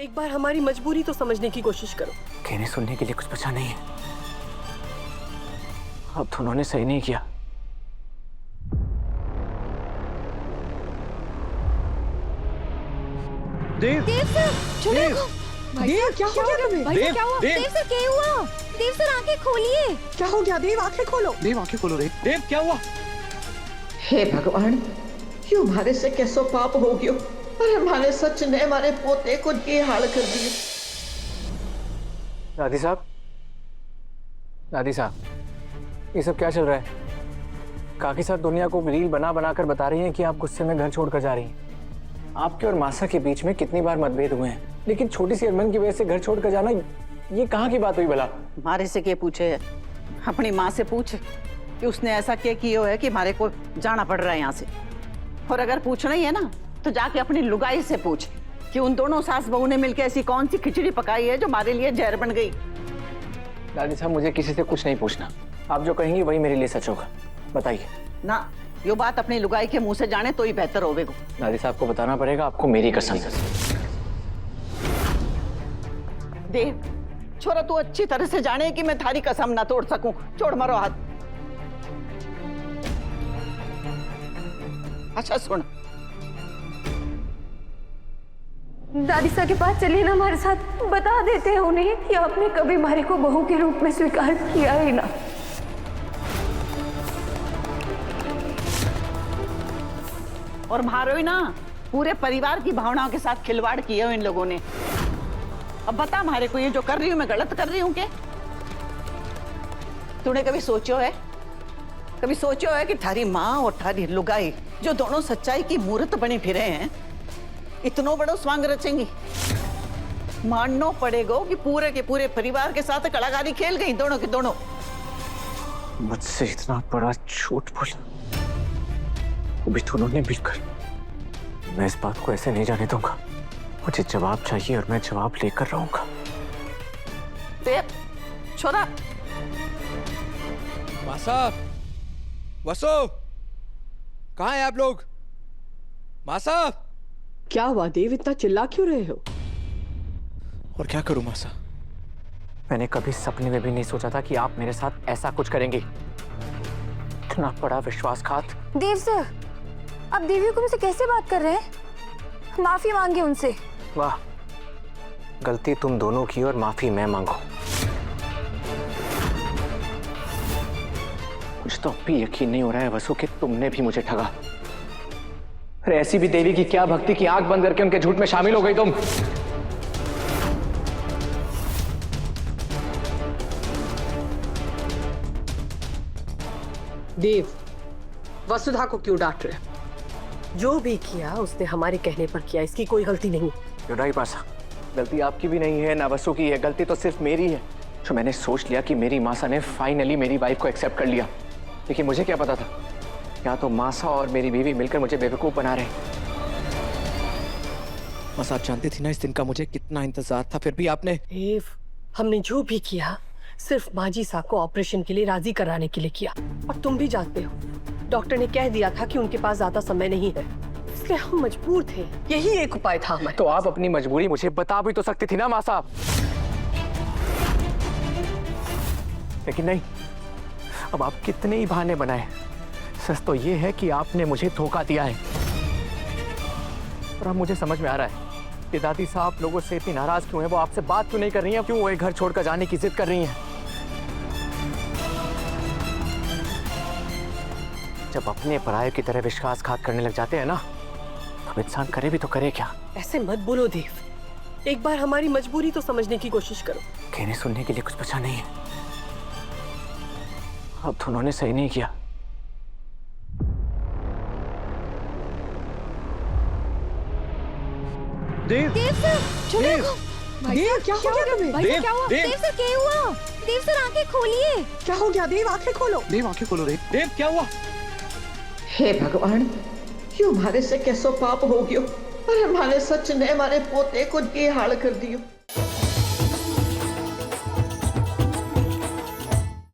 एक बार हमारी मजबूरी तो समझने की कोशिश करो। कहने सुनने के लिए कुछ बचा नहीं है। अब तो उन्होंने सही नहीं किया। देव सर, छोड़ो। देव क्या हो गया तुम्हें? देव सर, क्या हुआ? देव सर, आंखें खोलिए। क्या हो गया? देव आंखें खोलो। देव आंखें खोलो। देव क्या हुआ? हे भगवान, क्यों हमारे से कैसो पाप हो गयो और हमारे सच ने हमारे पोते को ये हाल कर दिया। दादी साहब, दादी साहब, ये सब क्या चल रहा है? काकी साहब दुनिया को रील बना बना कर बता रही हैं कि आप गुस्से में घर छोड़कर जा रही हैं। आपके और मासा के बीच में कितनी बार मतभेद हुए हैं, लेकिन छोटी सी अनबन की वजह से घर छोड़कर जाना, ये कहाँ की बात हुई भला? हमारे से क्या पूछे? अपनी माँ से पूछ कि उसने ऐसा क्या किया है कि हमारे को जाना पड़ रहा है यहाँ से। और अगर पूछना ही है ना तो जाके अपनी लुगाई से पूछ कि उन दोनों सास बहू ने मिलकर ऐसी कौन सी खिचड़ी पकाई है जो हमारे लिए जहर बन गई। दादी साहब, मुझे किसी से कुछ नहीं पूछना। आप जो कहेंगी वही मेरे लिए सच होगा। बताइए ना, यो बात अपनी लुगाई के मुंह से जाने तो ही बेहतर होवेगा। दादी साहब को बताना पड़ेगा, आपको मेरी कसम। देव, छोरा तू अच्छी तरह से जाने कि मैं थारी कसम ना तोड़ सकूं। छोड़ मारो हाथ। अच्छा सुन, दादी साहब के पास चलिए ना हमारे साथ, बता देते हैं उन्हें कि आपने कभी हमारे को बहू के रूप में स्वीकार किया ही ना। और मारो ही ना, पूरे परिवार की भावनाओं के साथ खिलवाड़ किया हो इन लोगों ने। अब बता हमारे को ये जो कर रही हूं मैं गलत कर रही हूं क्या? तूने कभी सोचो है कि थारी माँ और थारी लुगाई जो दोनों सच्चाई की मूर्त बने फिरे हैं, इतनो बड़ो स्वांग रचेंगी? मानना पड़ेगा कि पूरे के पूरे परिवार के साथ कलाकारी खेल गई दोनों के दोनों। मुझसे इतना बड़ा झूठ बोला वो भी दोनों ने मिलकर। मैं इस बात को ऐसे नहीं जाने दूंगा। मुझे जवाब चाहिए और मैं जवाब लेकर रहूंगा। देव, छोरा। मासा, वसो, कहाँ हैं आप लोग? मासा। क्या हुआ देव, इतना चिल्ला क्यों रहे हो? और क्या करूं मासा? मैंने कभी सपने में भी नहीं सोचा था कि आप मेरे साथ ऐसा कुछ करेंगे। इतना बड़ा विश्वासघात। देव सर, आप देवी को मुझसे कैसे बात कर रहे हैं? माफी मांगे उनसे। वाह, गलती तुम दोनों की और माफी मैं मांगू। मुझे तो अब भी यकीन नहीं हो रहा है वसु कि तुमने भी मुझे ठगा। अरे ऐसी भी देवी की क्या भक्ति की आंख बंद करके उनके झूठ में शामिल हो गई तुम। देव, वसुधा को क्यों डांट रहे? जो भी किया उसने हमारे कहने पर किया, इसकी कोई गलती नहीं। राइट मासा, गलती आपकी भी नहीं है ना वसु की है, गलती तो सिर्फ मेरी है। जो मैंने सोच लिया कि मेरी मासा ने फाइनली मेरी वाइफ को एक्सेप्ट कर लिया, लेकिन मुझे क्या पता था या तो मासा और मेरी बीवी मिलकर मुझे बेवकूफ बना रहे। मासा, आप जानती थी ना इस दिन का मुझे कितना इंतजार था, फिर भी आपने। देव, हमने जो भी किया सिर्फ माजी साहब को ऑपरेशन के लिए राजी कराने के लिए किया। और तुम भी जानते हो डॉक्टर ने कह दिया था कि उनके पास ज्यादा समय नहीं है, इसलिए हम मजबूर थे। यही एक उपाय था हमारे। तो आप अपनी मजबूरी मुझे बता भी तो सकती थी ना मासा। लेकिन नहीं, अब आप कितने ही बहाने बनाए, सच तो ये है कि आपने मुझे धोखा दिया है। और अब मुझे समझ में आ रहा है कि दादी साहब लोगों से इतनी नाराज क्यों है, वो आपसे बात क्यों नहीं कर रही हैं, क्यों वो एक घर छोड़कर जाने की जिद कर रही हैं। जब अपने पराये की तरह विश्वासघात करने लग जाते हैं ना, तो इंसान करे भी तो करे क्या? ऐसे मत बोलो देव, एक बार हमारी मजबूरी तो समझने की कोशिश करो। कहने सुनने के लिए कुछ बचा नहीं है। अब तो उन्होंने सही नहीं किया। देव सर, छोड़ो। देव क्या हो गया तुम्हें? देव सर, क्या हुआ? देव सर, आंखें खोलिए। क्या हो गया? देव आंखें खोलो। देव आंखें खोलो। देव क्या हुआ? हे भगवान, क्यों हमारे से कैसो पाप हो गयो और हमारे सच ने हमारे पोते को ये हाल कर दियो।